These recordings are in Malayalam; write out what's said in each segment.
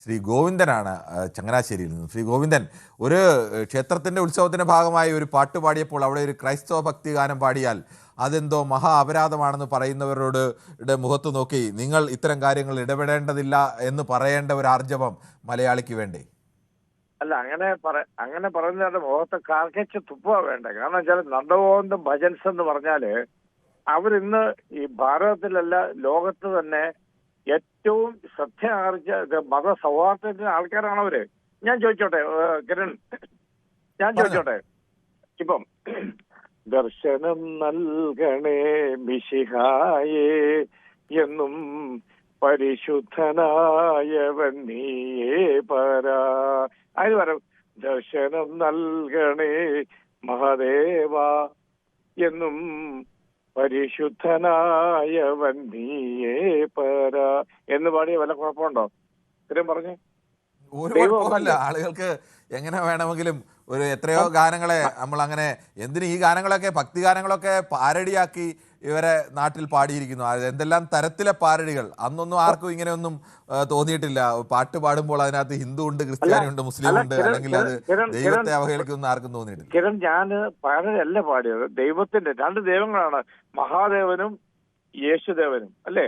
ശ്രീ ഗോവിന്ദനാണ് ചങ്ങനാശ്ശേരിയിൽ നിന്ന്. ശ്രീ ഗോവിന്ദൻ, ഒരു ക്ഷേത്രത്തിൻ്റെ ഉത്സവത്തിൻ്റെ ഭാഗമായി ഒരു പാട്ട് പാടിയപ്പോൾ അവിടെ ഒരു ക്രൈസ്തവ ഭക്തിഗാനം പാടിയാൽ അതെന്തോ മഹാ അപരാധമാണെന്ന് പറയുന്നവരോട് മുഖത്ത് നോക്കി നിങ്ങൾ ഇത്തരം കാര്യങ്ങൾ ഇടപെടേണ്ടതില്ല എന്ന് പറയേണ്ട ഒരു ആർജവം മലയാളിക്ക് വേണ്ടേ? അല്ല, അങ്ങനെ പറയുന്നവരുടെ മുഖത്ത് കാർക്കച്ച് തുപ്പുക വേണ്ട. കാരണം വെച്ചാൽ നന്ദഗോവിന്ദം ഭജൻസ് എന്ന് പറഞ്ഞാല് അവരിന്ന് ഈ ഭാരതത്തിലല്ല ലോകത്ത് തന്നെ ഏറ്റവും ശ്രദ്ധ ആർജിച്ച മതസൗഹാർദ്ദത്തിന്റെ ആൾക്കാരാണ് അവര്. ഞാൻ ചോദിച്ചോട്ടെ കിരൺ, ഇപ്പം ദർശനം നൽകണേ മിശിഹായേ എന്നും പരിശുദ്ധനായവൻ നീയേ പരാ. അതിന് പറയും ദർശനം നൽകണേ മഹാദേവ എന്നും പരിശുദ്ധനായവൻ നീയേ പരാ എന്ന് പാടിയ വല്ല കുഴപ്പമുണ്ടോ? ഇത്രയും പറഞ്ഞേ. ഒരു കുഴപ്പമില്ല. ആളുകൾക്ക് എങ്ങനെ വേണമെങ്കിലും ഒരു എത്രയോ ഗാനങ്ങളെ നമ്മൾ അങ്ങനെ എന്തിന് ഈ ഗാനങ്ങളൊക്കെ ഭക്തി ഗാനങ്ങളൊക്കെ പാരഡിയാക്കി ഇവരെ നാട്ടിൽ പാടിയിരിക്കുന്നു. എന്തെല്ലാം തരത്തിലെ പാരഡികൾ. അന്നൊന്നും ആർക്കും ഇങ്ങനെയൊന്നും തോന്നിയിട്ടില്ല. പാട്ട് പാടുമ്പോൾ അതിനകത്ത് ഹിന്ദു ഉണ്ട്, ക്രിസ്ത്യാനി ഉണ്ട്, മുസ്ലിം ഉണ്ട്, അല്ലെങ്കിൽ അത് ദൈവത്തെ അവഹേളിക്കൊന്നും ആർക്കും തോന്നിയിട്ടില്ല. കിരൺ, ഞാൻ പാരഡി അല്ല പാടിയത്. ദൈവത്തിന്റെ രണ്ട് ദൈവങ്ങളാണ്, മഹാദേവനും യേശുദേവനും, അല്ലേ?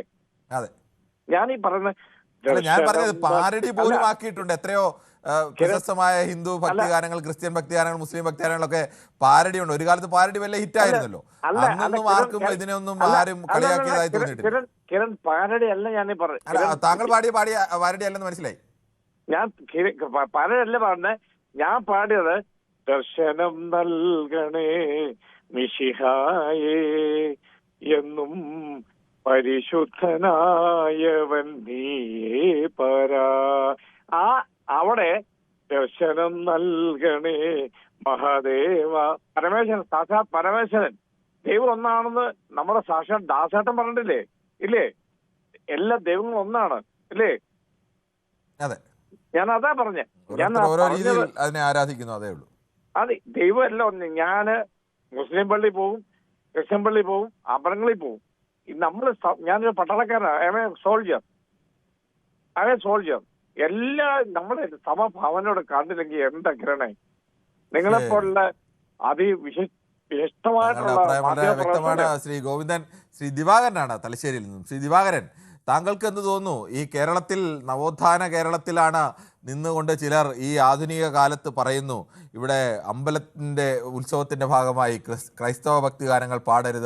അതെ, ഞാൻ പറഞ്ഞത് പാരഡി പോലും ആക്കിയിട്ടുണ്ട്. എത്രയോ പ്രശസ്തമായ ഹിന്ദു ഭക്തിഗാനങ്ങൾ, ക്രിസ്ത്യൻ ഭക്തിഗാനങ്ങൾ, മുസ്ലിം ഭക്തിഗാനങ്ങൾ പാരഡി ഉണ്ട്. ഒരു കാലത്ത് പാരഡി വല്ല ഹിറ്റ് ആയിരുന്നല്ലോ. അന്നൊന്നും ആർക്കും ഇതിനൊന്നും ആരും കളിയാക്കിയതായി തോന്നിയിട്ടില്ല. കിരൺ, പാരഡി അല്ല ഞാൻ പറഞ്ഞു. താങ്കൾ പാടിയ പാരഡി അല്ലെന്ന് മനസ്സിലായി. ഞാൻ പാരഡി അല്ല പാടുന്നത്. ഞാൻ പാടിയത് ദർശനം നൽകണേ മിശിഹായേ എന്നും പരിശുദ്ധനായവൻ നീയേ പരാ. അവിടെ ദർശനം നൽകണേ മഹാദേവ പരമേശ്വരൻ, സാക്ഷാത് പരമേശ്വരൻ ദൈവം ഒന്നാണെന്ന് നമ്മുടെ സാക്ഷാത് ദാസേട്ടൻ പറഞ്ഞിട്ടില്ലേ? ഇല്ലേ? എല്ലാ ദൈവങ്ങളും ഒന്നാണ്, ഇല്ലേ? അതെ, ഞാൻ അതാ പറഞ്ഞേ. അതിനെ ആരാധിക്കുന്നു, അതേ ഉള്ളൂ. അതെ, ദൈവം എല്ലാം ഒന്ന്. ഞാന് മുസ്ലിം പള്ളി പോവും, ക്രിസ്ത്യൻ പള്ളി പോവും, അമ്പലങ്ങളിൽ പോവും. ഞാനൊരു പട്ടാളക്കാരനാണ്. I M soldier. എല്ലാ നമ്മുടെ സമഭാവനയോട് കണ്ടില്ലെങ്കിൽ എന്താ കിരണേ? നിങ്ങളെപ്പോലുള്ള വ്യക്തമാണ്. ശ്രീ ഗോവിന്ദൻ, ശ്രീ ദിവാകരനാണ് തലശ്ശേരിയിൽ നിന്നും. ശ്രീ ദിവാകരൻ, താങ്കൾക്ക് എന്ത് തോന്നുന്നു? ഈ കേരളത്തിൽ, നവോത്ഥാന കേരളത്തിലാണ് നിന്നുകൊണ്ട് ചിലർ ഈ ആധുനിക കാലത്ത് പറയുന്നു ഇവിടെ അമ്പലത്തിൻ്റെ ഉത്സവത്തിൻ്റെ ഭാഗമായി ക്രൈസ്തവ ഭക്തിഗാനങ്ങൾ പാടരുത്,